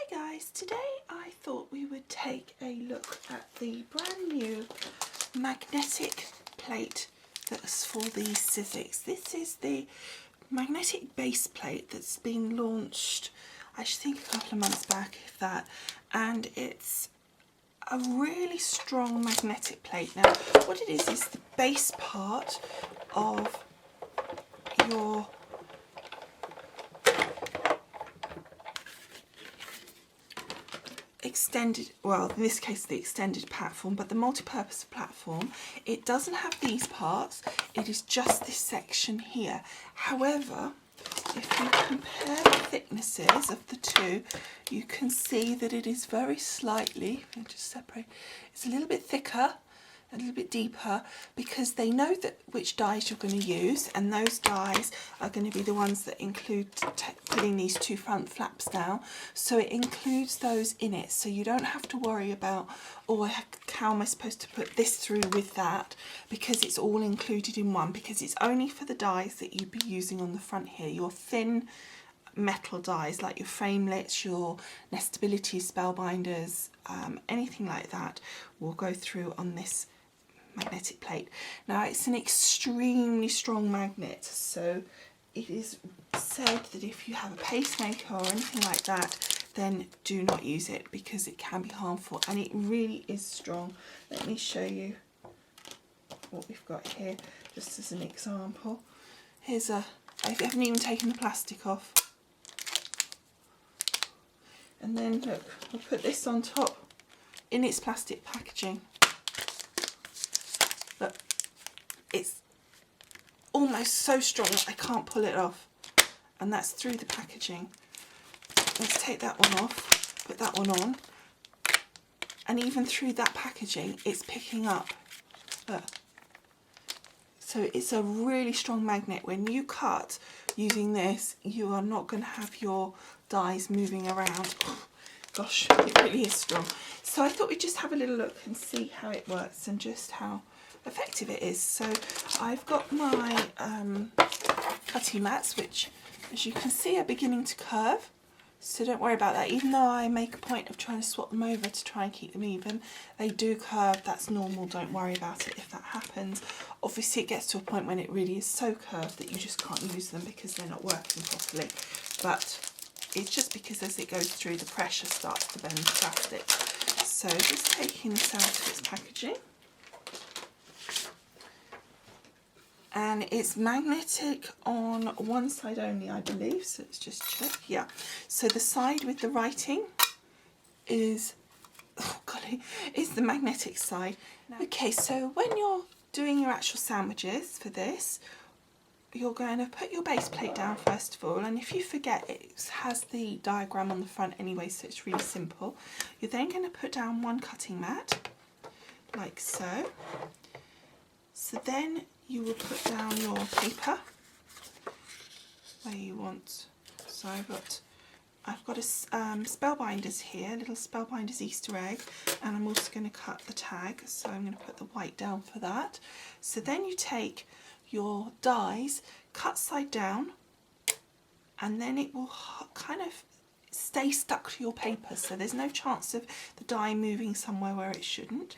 Hi guys, today I thought we would take a look at the brand new magnetic plate that's for the Sizzix. This is the magnetic base plate that's been launched, I think a couple of months back, if that, and it's a really strong magnetic plate. Now what it is the base part of your extended, well in this case the extended platform, but the multi-purpose platform, it doesn't have these parts, it is just this section here. However, if you compare the thicknesses of the two, you can see that it is very slightly, I'll just separate, it's a little bit thicker, a little bit deeper, because they know that which dies you're going to use, and those dies are going to be the ones that include putting these two front flaps down. So it includes those in it, so you don't have to worry about, oh, how am I supposed to put this through with that, because it's all included in one, because it's only for the dies that you'd be using on the front here, your thin metal dies like your framelits, your nestability spellbinders, anything like that will go through on this magnetic plate. Now it's an extremely strong magnet, so it is said that if you have a pacemaker or anything like that, then do not use it because it can be harmful, and it really is strong. Let me show you what we've got here just as an example. Here's I haven't even taken the plastic off. And then look, I'll put this on top in its plastic packaging. Look, it's almost so strong that I can't pull it off, and that's through the packaging. Let's take that one off, put that one on, and even through that packaging it's picking up. Look. So it's a really strong magnet. When you cut using this, you are not going to have your dies moving around. Oh, gosh, it really is strong. So I thought we'd just have a little look and see how it works and just how effective it is. So I've got my cutting mats, which as you can see are beginning to curve, so don't worry about that. Even though I make a point of trying to swap them over to try and keep them even, they do curve. That's normal, don't worry about it if that happens. Obviously it gets to a point when it really is so curved that you just can't use them because they're not working properly, but it's just because as it goes through, the pressure starts to bend the plastic. So just taking this out of its packaging, and it's magnetic on one side only, I believe, so let's just check. Yeah, so the side with the writing is, oh golly, is the magnetic side. Okay, so when you're doing your actual sandwiches for this, you're going to put your base plate down first of all, and if you forget, it has the diagram on the front anyway, so it's really simple. You're then going to put down one cutting mat, like so. So then you will put down your paper where you want. So I've got a spellbinders here, little spellbinders Easter egg, and I'm also going to cut the tag, so I'm going to put the white down for that. So then you take your dies, cut side down, and then it will kind of stay stuck to your paper, so there's no chance of the die moving somewhere where it shouldn't.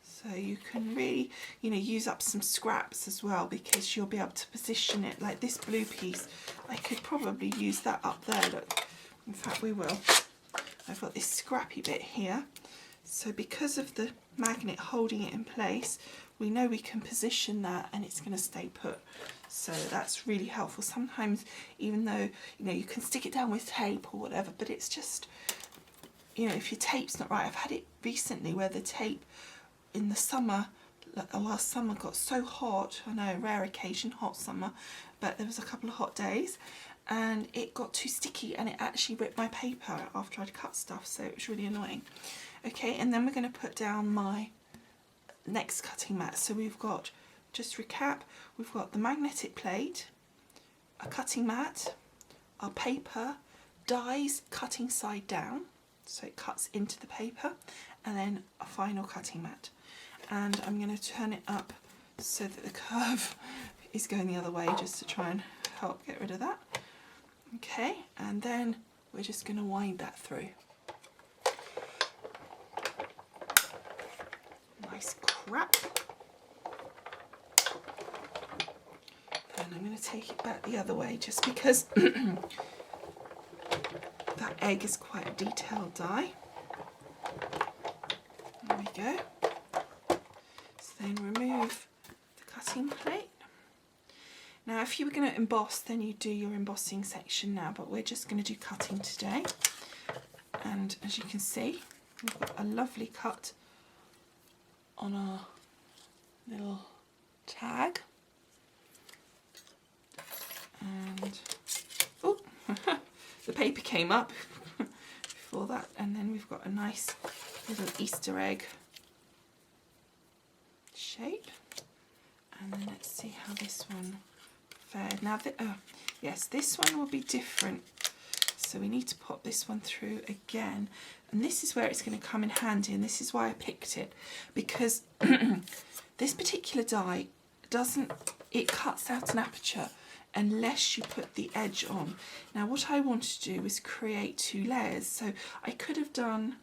So you can really, use up some scraps as well, because you'll be able to position it like this blue piece. I could probably use that up there, look. In fact, we will. I've got this scrappy bit here. So because of the magnet holding it in place, we know we can position that and it's going to stay put. So that's really helpful. Sometimes, even though, you can stick it down with tape or whatever, but it's just, if your tape's not right. I've had it recently where the tape in the summer, last summer, got so hot. I know, rare occasion, hot summer, but there was a couple of hot days and it got too sticky and it actually ripped my paper after I'd cut stuff, so it was really annoying. Okay, and then we're going to put down my next cutting mat. So we've got, just recap, we've got the magnetic plate, a cutting mat, our paper, dies cutting side down, so it cuts into the paper, and then a final cutting mat. And I'm going to turn it up so that the curve is going the other way, just to try and help get rid of that. Okay, and then we're just going to wind that through. Nice crap. And I'm going to take it back the other way just because that egg is quite a detailed die. There we go. So then remove the cutting plate. Now if you were going to emboss, then you do your embossing section now, but we're just going to do cutting today. And as you can see, we've got a lovely cut on our little tag. And oh, the paper came up before that, and then we've got a nice little Easter egg shape. And then let's see how this one fared. Now, yes, this one will be different, so we need to pop this one through again, and this is where it's going to come in handy, and this is why I picked it, because this particular die it cuts out an aperture unless you put the edge on. Now what I wanted to do was create 2 layers, so I could have done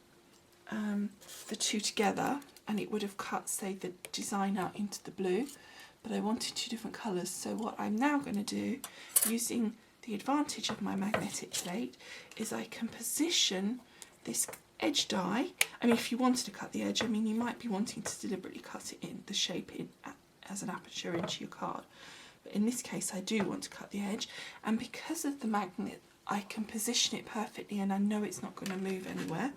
the 2 together and it would have cut, say, the design out into the blue, but I wanted 2 different colours. So what I'm now going to do, using the advantage of my magnetic plate, is I can position this edge die. I mean, if you wanted to cut the edge, I mean, you might be wanting to deliberately cut it in, the shape in as an aperture into your card. But in this case I do want to cut the edge, and because of the magnet I can position it perfectly and I know it's not going to move anywhere,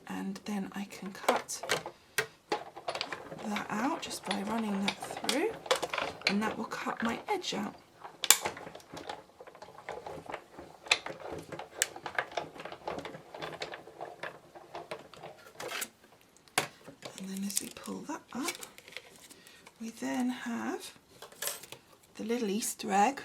and then I can cut that out just by running that through, and that will cut my edge out. And then as we pull that up, we then have the little Easter egg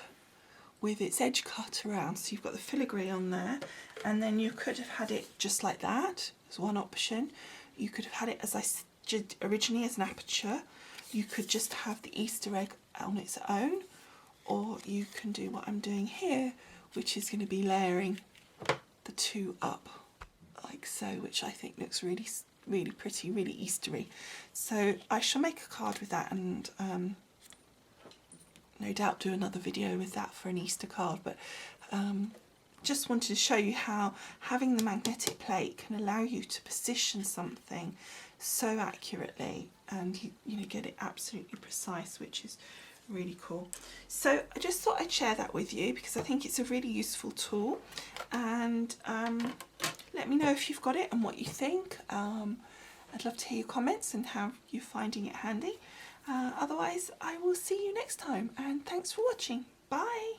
with its edge cut around. So you've got the filigree on there, and then you could have had it just like that as one option. You could have had it, as I did originally, as an aperture. You could just have the Easter egg on its own, or you can do what I'm doing here, which is going to be layering the 2 up like so, which I think looks really, really pretty, really Eastery. So I shall make a card with that, and no doubt do another video with that for an Easter card, but just wanted to show you how having the magnetic plate can allow you to position something so accurately and you know, get it absolutely precise, which is really cool. So I just thought I'd share that with you because I think it's a really useful tool, and let me know if you've got it and what you think. I'd love to hear your comments and how you're finding it handy. Otherwise, I will see you next time, and thanks for watching. Bye!